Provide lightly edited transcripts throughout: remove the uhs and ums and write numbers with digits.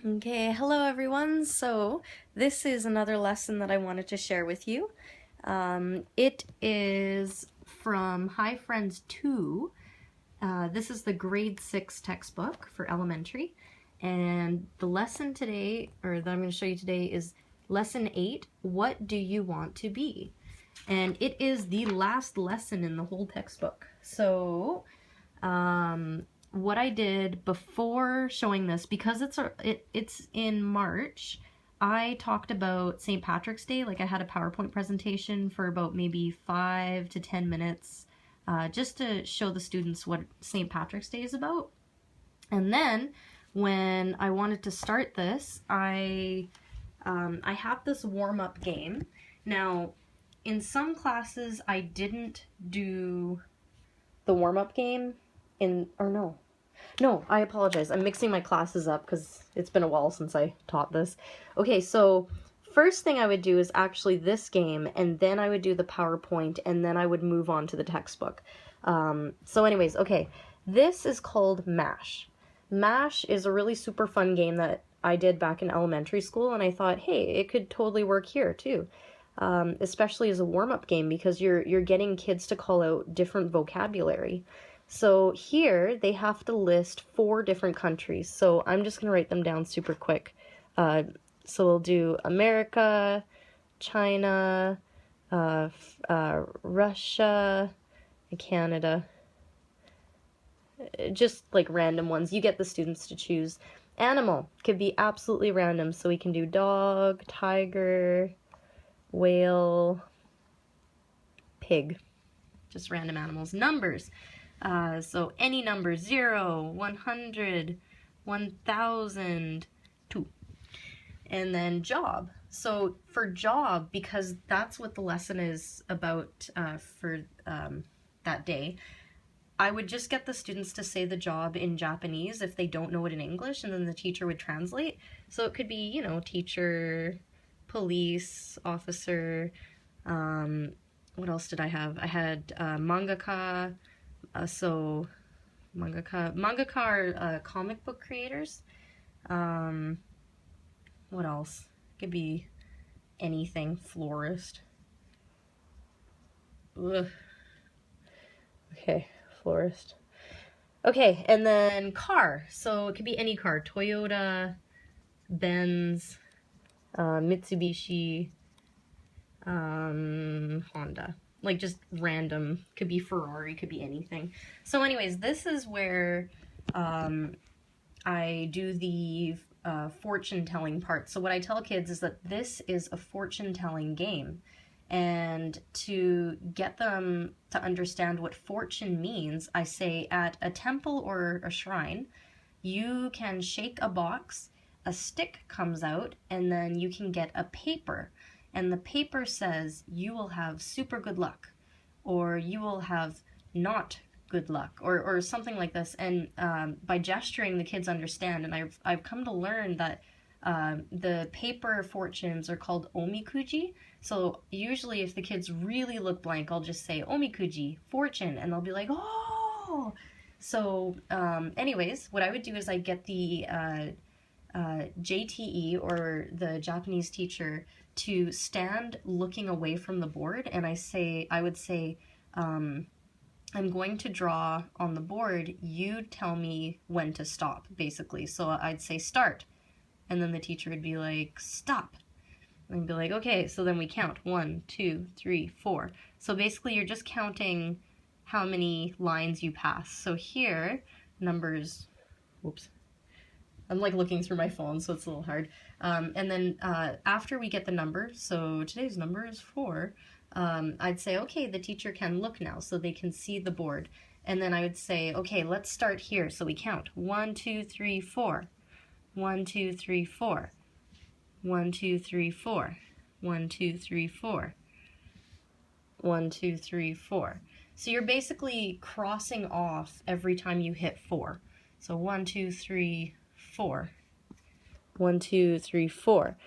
Okay, hello everyone. So this is another lesson that I wanted to share with you. It is from Hi Friends 2. This is the grade 6 textbook for elementary. And the lesson today, or that I'm going to show you today, is lesson 8, What Do You Want to Be? And it is the last lesson in the whole textbook. So, what I did before showing this, because it's in March, I talked about St. Patrick's Day. Like, I had a PowerPoint presentation for about maybe 5 to 10 minutes just to show the students what St. Patrick's Day is about. And then when I wanted to start this, I have this warm-up game. Now, in some classes, I didn't do the warm-up game No, I apologize. I'm mixing my classes up because it's been a while since I taught this. Okay, so first thing I would do is actually this game, and then I would do the PowerPoint, and then I would move on to the textbook. So anyways, okay, this is called MASH. MASH is a really super fun game that I did back in elementary school, and I thought, hey, it could totally work here too. Especially as a warm-up game, because you're getting kids to call out different vocabulary. So here they have to list 4 different countries. So I'm just going to write them down super quick. So we'll do America, China, Russia, Canada. Just like random ones. You get the students to choose. Animal could be absolutely random. So we can do dog, tiger, whale, pig. Just random animals. Numbers. So any number, 0, 100, 1000, 2. And then job. So for job, because that's what the lesson is about for that day, I would just get the students to say the job in Japanese if they don't know it in English, and then the teacher would translate. So it could be, you know, teacher, police, officer, what else did I have? I had mangaka. So mangaka are comic book creators. What else? Could be anything. Florist. Ugh. Okay, florist. Okay, and then car. So it could be any car. Toyota, Benz, Mitsubishi, Honda. Like just random, could be Ferrari, could be anything. So anyways, this is where I do the fortune telling part. So what I tell kids is that this is a fortune telling game, and to get them to understand what fortune means, I say at a temple or a shrine, you can shake a box, a stick comes out, and then you can get a paper. And the paper says you will have super good luck, or you will have not good luck, or something like this. And by gesturing, the kids understand. And I've come to learn that the paper fortunes are called omikuji. So usually if the kids really look blank, I'll just say omikuji, fortune, and they'll be like, oh! So anyways, what I would do is I'd get the JTE, or the Japanese teacher, to stand looking away from the board, and I would say, I'm going to draw on the board, you tell me when to stop, basically. So I'd say start, and then the teacher would be like, stop. And I'd be like, okay, so then we count, 1, 2, 3, 4. So basically you're just counting how many lines you pass. So here, numbers, whoops. I'm like looking through my phone, so it's a little hard. And then after we get the number, so today's number is 4, I'd say, okay, the teacher can look now, so they can see the board. And then I would say, okay, let's start here. So we count 1, 2, 3, 4. 1, 2, 3, 4. 1, 2, 3, 4. 1, 2, 3, 4. 1, 2, 3, 4. So you're basically crossing off every time you hit 4. So 1, 2, 3, 4. 1, 2, 3, 4.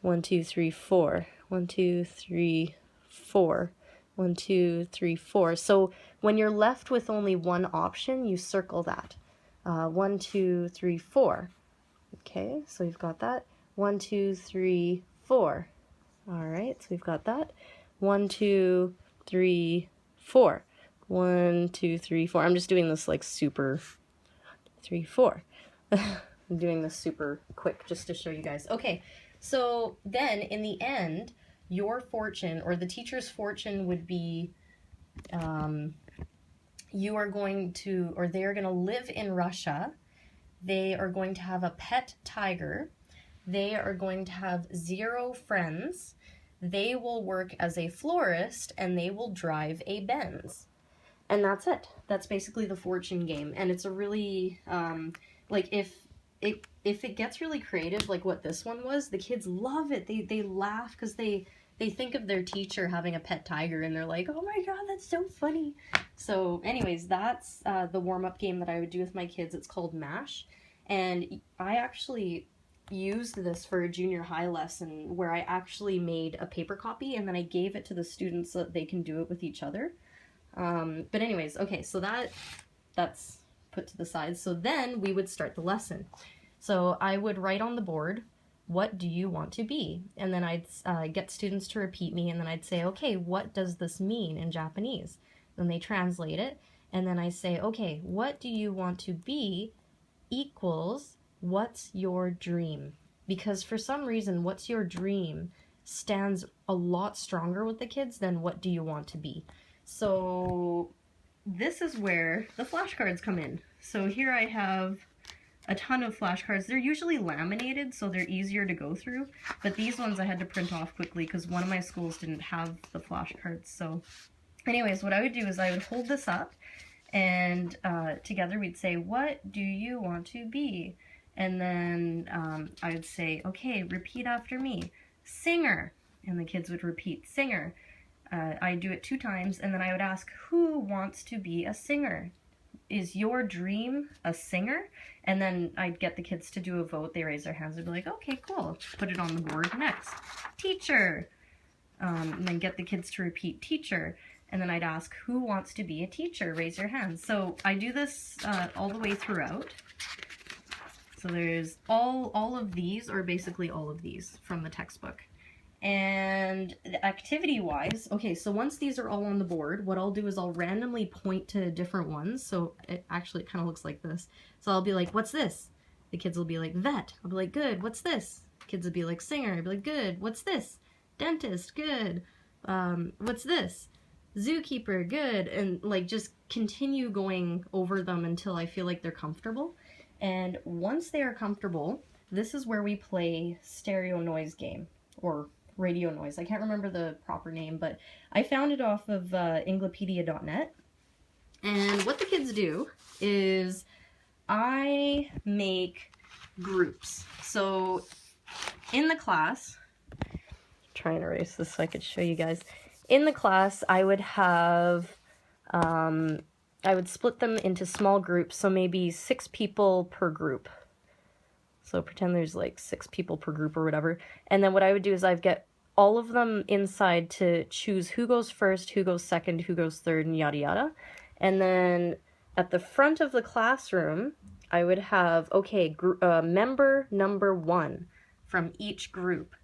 1, 2, 3, 4. 1, 2, 3, 4. 1, 2, 3, 4. So when you're left with only one option, you circle that. 1, 2, 3, 4. Okay, so we've got that. 1, 2, 3, 4. All right, so we've got that. 1, 2, 3, 4. 1, 2, 3, 4. I'm just doing this like super 3, 4. I'm doing this super quick just to show you guys. Okay, so then in the end, your fortune or the teacher's fortune would be you are going to, or they are going to live in Russia. They are going to have a pet tiger. They are going to have 0 friends. They will work as a florist and they will drive a Benz. And that's it. That's basically the fortune game. And it's a really, like if it gets really creative, like what this one was, the kids love it. They laugh because they think of their teacher having a pet tiger and they're like, oh my god, that's so funny. So anyways, that's the warm-up game that I would do with my kids. It's called MASH. And I actually used this for a junior high lesson where I actually made a paper copy and then I gave it to the students so that they can do it with each other. But anyways, okay, so that's put to the side. So then we would start the lesson. So I would write on the board, what do you want to be? And then I'd get students to repeat me, and then I'd say, okay, what does this mean in Japanese? Then they translate it, and then I say, okay, what do you want to be equals what's your dream? Because for some reason, what's your dream stands a lot stronger with the kids than what do you want to be. So this is where the flashcards come in. So here I have a ton of flashcards. They're usually laminated, so they're easier to go through, but these ones I had to print off quickly because one of my schools didn't have the flashcards. So anyways, what I would do is I would hold this up, and together we'd say, what do you want to be? And then I would say, okay, repeat after me, singer. And the kids would repeat, singer. I'd do it 2 times, and then I would ask, who wants to be a singer? Is your dream a singer? And then I'd get the kids to do a vote. They raise their hands and be like, okay, cool. Put it on the board. Next, teacher. And then get the kids to repeat teacher. And then I'd ask, who wants to be a teacher? Raise your hands. So I do this all the way throughout. So there's all of these, or basically all of these from the textbook. And activity-wise, okay, so once these are all on the board, what I'll do is I'll randomly point to different ones. So it actually kind of looks like this. So I'll be like, what's this? The kids will be like, vet. I'll be like, good, what's this? Kids will be like, singer. I'll be like, good, what's this? Dentist, good. What's this? Zookeeper, good. And like just continue going over them until I feel like they're comfortable. And once they are comfortable, this is where we play stereo noise game, or radio noise. I can't remember the proper name, but I found it off of Inglopedia.net. And what the kids do is I make groups. So in the class, try and erase this so I could show you guys. In the class, I would have, I would split them into small groups, so maybe 6 people per group. So pretend there's like 6 people per group or whatever. And then what I would do is I'd get all of them inside to choose who goes first, who goes second, who goes third, and yada yada. And then at the front of the classroom, I would have, okay, member number 1 from each group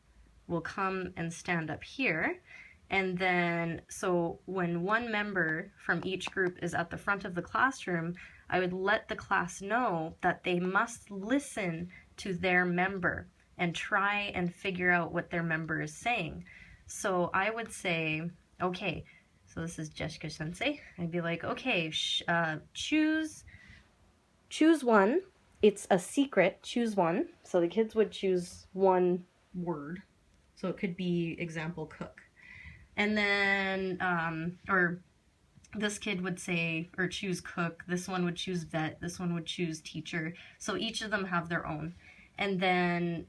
will come and stand up here. And then, so when one member from each group is at the front of the classroom, I would let the class know that they must listen to their member and try and figure out what their member is saying. So I would say, okay, so this is Jessica Sensei. I'd be like, okay, choose one. It's a secret. Choose one. So the kids would choose one word. So it could be, example, cook. And then, or this kid would say, or choose cook. This one would choose vet. This one would choose teacher. So each of them have their own. And then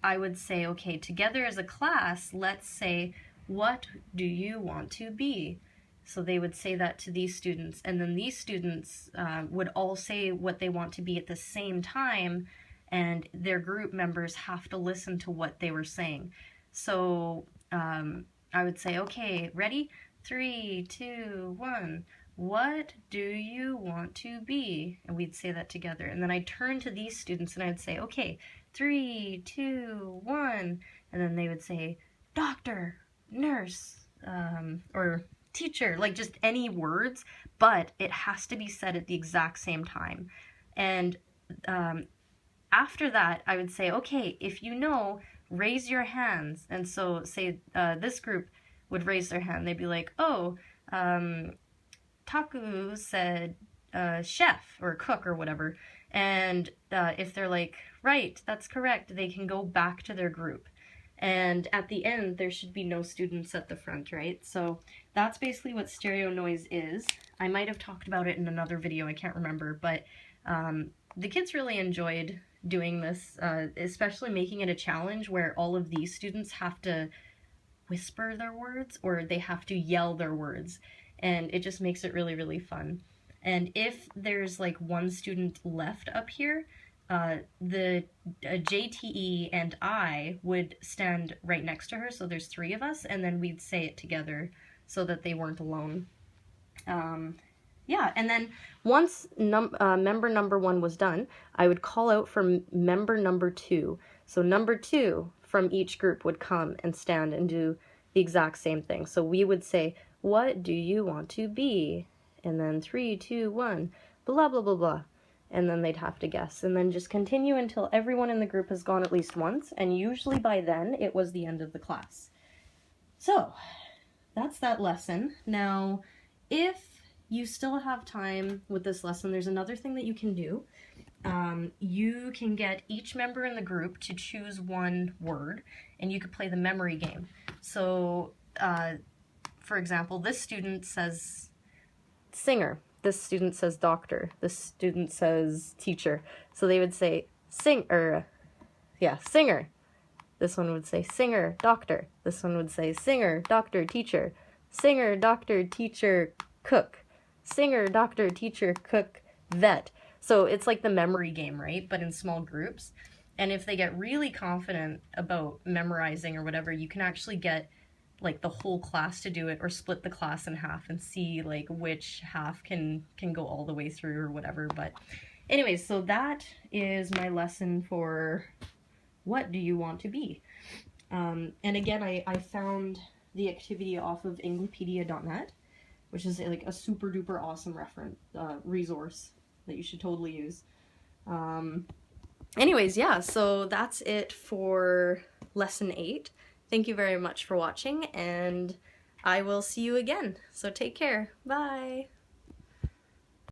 I would say, okay, together as a class, let's say, what do you want to be? So they would say that to these students. And then these students would all say what they want to be at the same time. And their group members have to listen to what they were saying. So I would say, okay, ready? 3, 2, 1. what do you want to be? And we'd say that together. And then I'd turn to these students and I'd say, okay, 3, 2, 1. And then they would say, doctor, nurse, or teacher, like just any words, but it has to be said at the exact same time. And after that, I would say, okay, if you know, raise your hands. And so say this group would raise their hand. They'd be like, oh, Taku said chef or cook or whatever. And if they're like, right, that's correct, they can go back to their group. And at the end, there should be no students at the front, right? So that's basically what stereo noise is. I might have talked about it in another video, I can't remember, but the kids really enjoyed doing this, especially making it a challenge where all of these students have to whisper their words or they have to yell their words. And it just makes it really, really fun. And if there's like one student left up here, the JTE and I would stand right next to her, so there's 3 of us, and then we'd say it together so that they weren't alone. Yeah, and then once member number 1 was done, I would call out for member number 2. So number 2 from each group would come and stand and do the exact same thing. So we would say, what do you want to be? And then 3, 2, 1, blah, blah, blah, blah. And then they'd have to guess. And then just continue until everyone in the group has gone at least once. And usually by then, it was the end of the class. So, that's that lesson. Now, if you still have time with this lesson, there's another thing that you can do. You can get each member in the group to choose one word, and you could play the memory game. So, for example, this student says singer. This student says doctor. This student says teacher. So they would say singer. This one would say singer, doctor. This one would say singer, doctor, teacher. Singer, doctor, teacher, cook. Singer, doctor, teacher, cook, vet. So it's like the memory game, right? But in small groups. And if they get really confident about memorizing or whatever, you can actually get like the whole class to do it, or split the class in half and see like which half can go all the way through or whatever. But anyways, so that is my lesson for what do you want to be. And again, I found the activity off of Inglopedia.net, which is like a super duper awesome resource that you should totally use. Anyways, yeah, so that's it for lesson 8. Thank you very much for watching, and I will see you again. So take care. Bye!